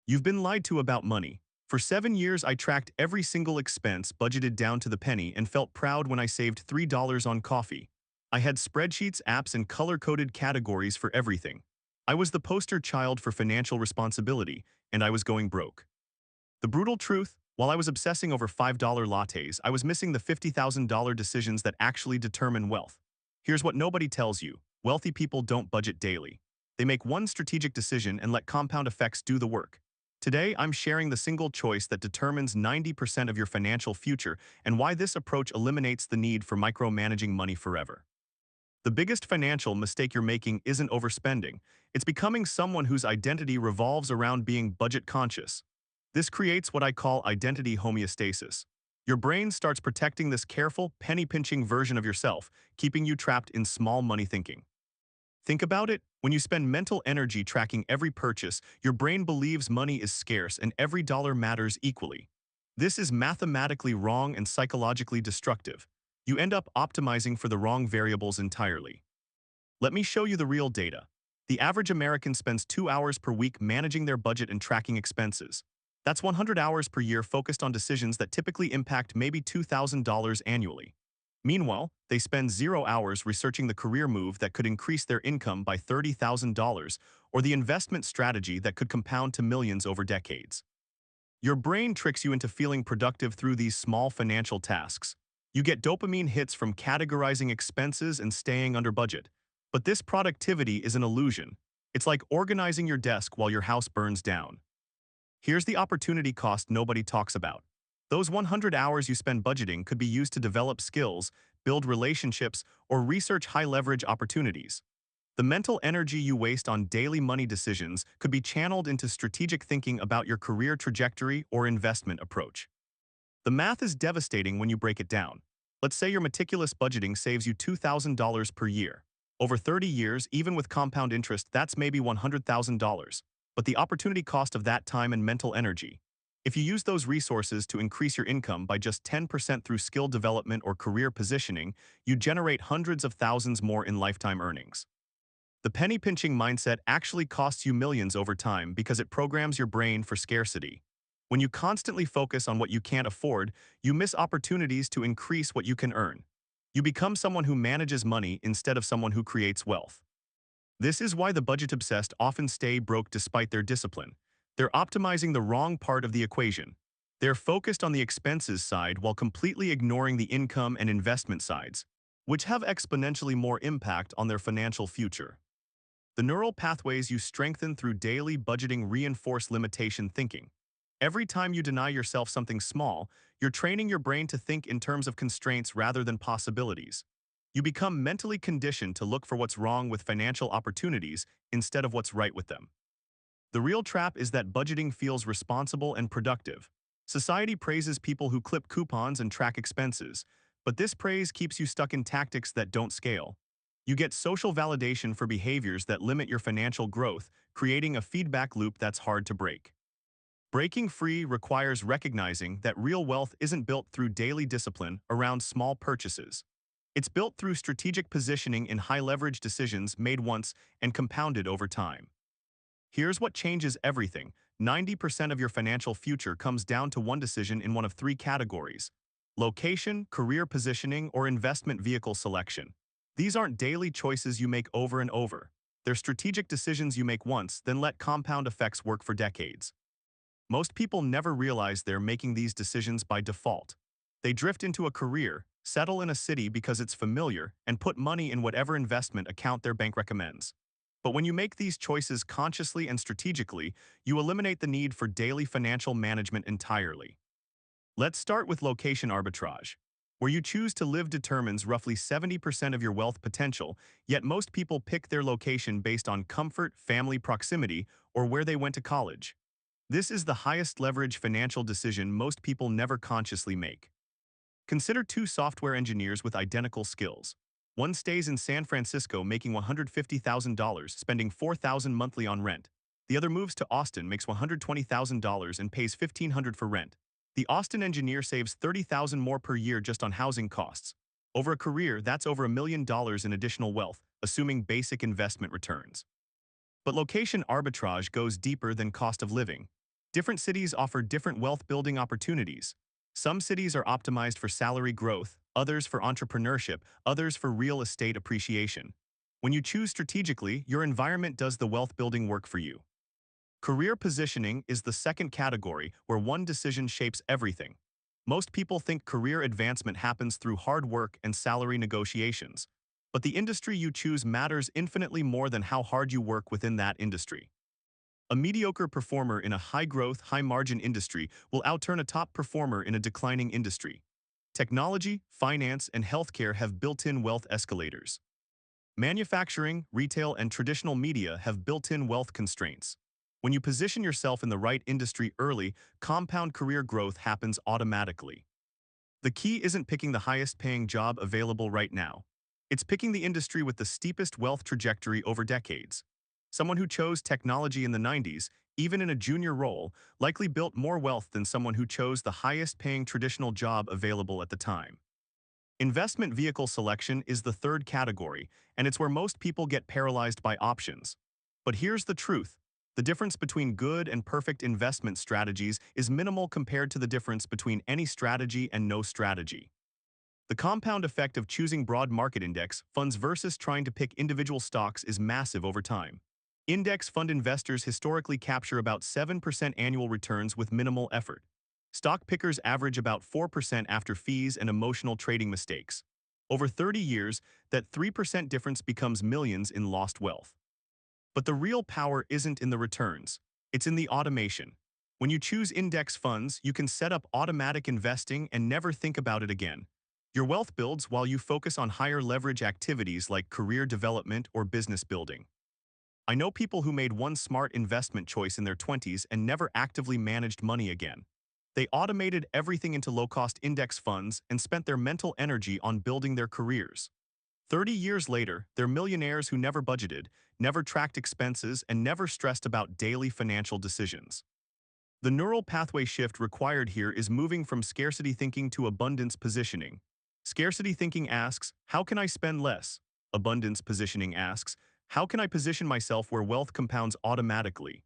You've been lied to about money. For 7 years, I tracked every single expense, budgeted down to the penny, and felt proud when I saved $3 on coffee. I had spreadsheets, apps, and color-coded categories for everything. I was the poster child for financial responsibility, and I was going broke. The brutal truth, while I was obsessing over $5 lattes, I was missing the $50,000 decisions that actually determine wealth. Here's what nobody tells you. Wealthy people don't budget daily. They make one strategic decision and let compound effects do the work. Today, I'm sharing the single choice that determines 90% of your financial future and why this approach eliminates the need for micromanaging money forever. The biggest financial mistake you're making isn't overspending. It's becoming someone whose identity revolves around being budget conscious. This creates what I call identity homeostasis. Your brain starts protecting this careful, penny-pinching version of yourself, keeping you trapped in small money thinking. Think about it. When you spend mental energy tracking every purchase, your brain believes money is scarce and every dollar matters equally. This is mathematically wrong and psychologically destructive. You end up optimizing for the wrong variables entirely. Let me show you the real data. The average American spends 2 hours per week managing their budget and tracking expenses. That's 100 hours per year focused on decisions that typically impact maybe $2,000 annually. Meanwhile, they spend 0 hours researching the career move that could increase their income by $30,000 or the investment strategy that could compound to millions over decades. Your brain tricks you into feeling productive through these small financial tasks. You get dopamine hits from categorizing expenses and staying under budget. But this productivity is an illusion. It's like organizing your desk while your house burns down. Here's the opportunity cost nobody talks about. Those 100 hours you spend budgeting could be used to develop skills, build relationships, or research high-leverage opportunities. The mental energy you waste on daily money decisions could be channeled into strategic thinking about your career trajectory or investment approach. The math is devastating when you break it down. Let's say your meticulous budgeting saves you $2,000 per year. Over 30 years, even with compound interest, that's maybe $100,000. But the opportunity cost of that time and mental energy. If you use those resources to increase your income by just 10% through skill development or career positioning, you generate hundreds of thousands more in lifetime earnings. The penny-pinching mindset actually costs you millions over time because it programs your brain for scarcity. When you constantly focus on what you can't afford, you miss opportunities to increase what you can earn. You become someone who manages money instead of someone who creates wealth. This is why the budget-obsessed often stay broke despite their discipline. They're optimizing the wrong part of the equation. They're focused on the expenses side while completely ignoring the income and investment sides, which have exponentially more impact on their financial future. The neural pathways you strengthen through daily budgeting reinforce limitation thinking. Every time you deny yourself something small, you're training your brain to think in terms of constraints rather than possibilities. You become mentally conditioned to look for what's wrong with financial opportunities instead of what's right with them. The real trap is that budgeting feels responsible and productive. Society praises people who clip coupons and track expenses, but this praise keeps you stuck in tactics that don't scale. You get social validation for behaviors that limit your financial growth, creating a feedback loop that's hard to break. Breaking free requires recognizing that real wealth isn't built through daily discipline around small purchases. It's built through strategic positioning in high-leverage decisions made once and compounded over time. Here's what changes everything. 90% of your financial future comes down to one decision in one of three categories: location, career positioning, or investment vehicle selection. These aren't daily choices you make over and over. They're strategic decisions you make once, then let compound effects work for decades. Most people never realize they're making these decisions by default. They drift into a career, settle in a city because it's familiar, and put money in whatever investment account their bank recommends. But when you make these choices consciously and strategically, you eliminate the need for daily financial management entirely. Let's start with location arbitrage. Where you choose to live determines roughly 70% of your wealth potential, yet most people pick their location based on comfort, family proximity, or where they went to college. This is the highest leverage financial decision most people never consciously make. Consider two software engineers with identical skills. One stays in San Francisco making $150,000, spending $4,000 monthly on rent. The other moves to Austin, makes $120,000 and pays $1,500 for rent. The Austin engineer saves $30,000 more per year just on housing costs. Over a career, that's over $1 million in additional wealth, assuming basic investment returns. But location arbitrage goes deeper than cost of living. Different cities offer different wealth-building opportunities. Some cities are optimized for salary growth, others for entrepreneurship, others for real estate appreciation. When you choose strategically, your environment does the wealth-building work for you. Career positioning is the second category where one decision shapes everything. Most people think career advancement happens through hard work and salary negotiations. But the industry you choose matters infinitely more than how hard you work within that industry. A mediocre performer in a high-growth, high-margin industry will outturn a top performer in a declining industry. Technology, finance, and healthcare have built-in wealth escalators. Manufacturing, retail, and traditional media have built-in wealth constraints. When you position yourself in the right industry early, compound career growth happens automatically. The key isn't picking the highest-paying job available right now. It's picking the industry with the steepest wealth trajectory over decades. Someone who chose technology in the 90s, even in a junior role, likely built more wealth than someone who chose the highest-paying traditional job available at the time. Investment vehicle selection is the third category, and it's where most people get paralyzed by options. But here's the truth. The difference between good and perfect investment strategies is minimal compared to the difference between any strategy and no strategy. The compound effect of choosing broad market index funds versus trying to pick individual stocks is massive over time. Index fund investors historically capture about 7% annual returns with minimal effort. Stock pickers average about 4% after fees and emotional trading mistakes. Over 30 years, that 3% difference becomes millions in lost wealth. But the real power isn't in the returns. It's in the automation. When you choose index funds, you can set up automatic investing and never think about it again. Your wealth builds while you focus on higher leverage activities like career development or business building. I know people who made one smart investment choice in their 20s and never actively managed money again. They automated everything into low-cost index funds and spent their mental energy on building their careers. 30 years later, they're millionaires who never budgeted, never tracked expenses, and never stressed about daily financial decisions. The neural pathway shift required here is moving from scarcity thinking to abundance positioning. Scarcity thinking asks, how can I spend less? Abundance positioning asks, how can I position myself where wealth compounds automatically?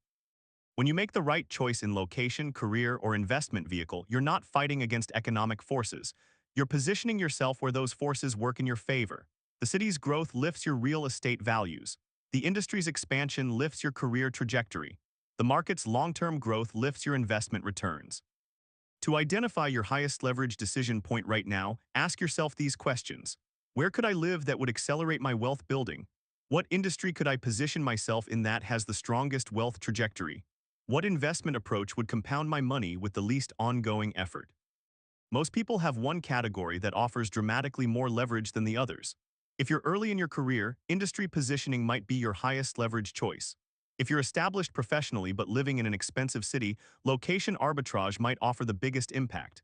When you make the right choice in location, career, or investment vehicle, you're not fighting against economic forces. You're positioning yourself where those forces work in your favor. The city's growth lifts your real estate values. The industry's expansion lifts your career trajectory. The market's long-term growth lifts your investment returns. To identify your highest leverage decision point right now, ask yourself these questions. Where could I live that would accelerate my wealth building? What industry could I position myself in that has the strongest wealth trajectory? What investment approach would compound my money with the least ongoing effort? Most people have one category that offers dramatically more leverage than the others. If you're early in your career, industry positioning might be your highest leverage choice. If you're established professionally but living in an expensive city, location arbitrage might offer the biggest impact.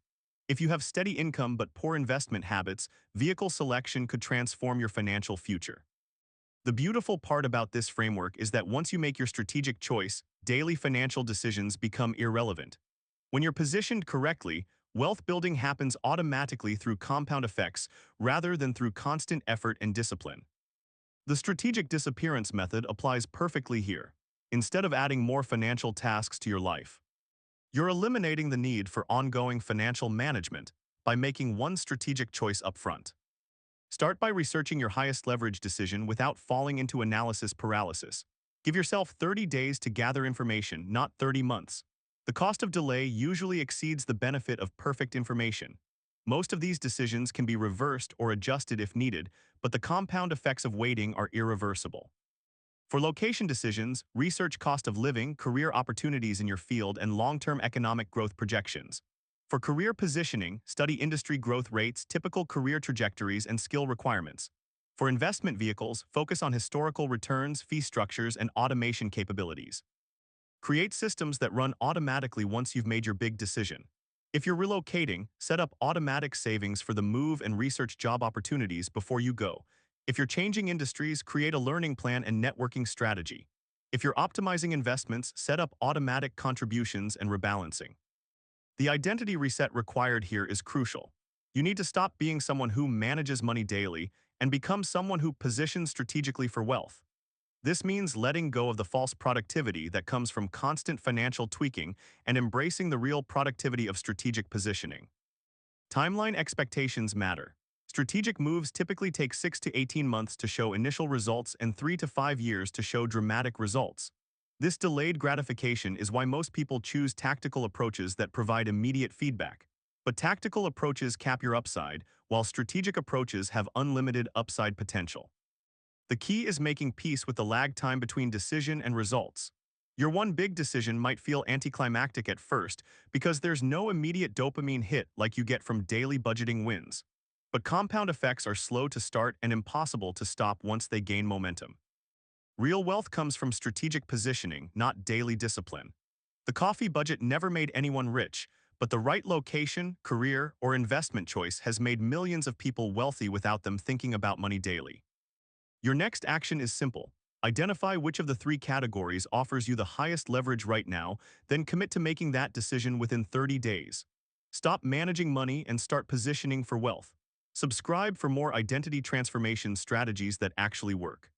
If you have steady income but poor investment habits, vehicle selection could transform your financial future. The beautiful part about this framework is that once you make your strategic choice, daily financial decisions become irrelevant. When you're positioned correctly, wealth building happens automatically through compound effects rather than through constant effort and discipline. The strategic disappearance method applies perfectly here. Instead of adding more financial tasks to your life, you're eliminating the need for ongoing financial management by making one strategic choice upfront. Start by researching your highest leverage decision without falling into analysis paralysis. Give yourself 30 days to gather information, not 30 months. The cost of delay usually exceeds the benefit of perfect information. Most of these decisions can be reversed or adjusted if needed, but the compound effects of waiting are irreversible. For location decisions, research cost of living, career opportunities in your field, and long-term economic growth projections. For career positioning, study industry growth rates, typical career trajectories, and skill requirements. For investment vehicles, focus on historical returns, fee structures, and automation capabilities. Create systems that run automatically once you've made your big decision. If you're relocating, set up automatic savings for the move and research job opportunities before you go. If you're changing industries, create a learning plan and networking strategy. If you're optimizing investments, set up automatic contributions and rebalancing. The identity reset required here is crucial. You need to stop being someone who manages money daily and become someone who positions strategically for wealth. This means letting go of the false productivity that comes from constant financial tweaking and embracing the real productivity of strategic positioning. Timeline expectations matter. Strategic moves typically take 6 to 18 months to show initial results and 3 to 5 years to show dramatic results. This delayed gratification is why most people choose tactical approaches that provide immediate feedback. But tactical approaches cap your upside, while strategic approaches have unlimited upside potential. The key is making peace with the lag time between decision and results. Your one big decision might feel anticlimactic at first because there's no immediate dopamine hit like you get from daily budgeting wins. But compound effects are slow to start and impossible to stop once they gain momentum. Real wealth comes from strategic positioning, not daily discipline. The coffee budget never made anyone rich, but the right location, career, or investment choice has made millions of people wealthy without them thinking about money daily. Your next action is simple. Identify which of the three categories offers you the highest leverage right now, then commit to making that decision within 30 days. Stop managing money and start positioning for wealth. Subscribe for more identity transformation strategies that actually work.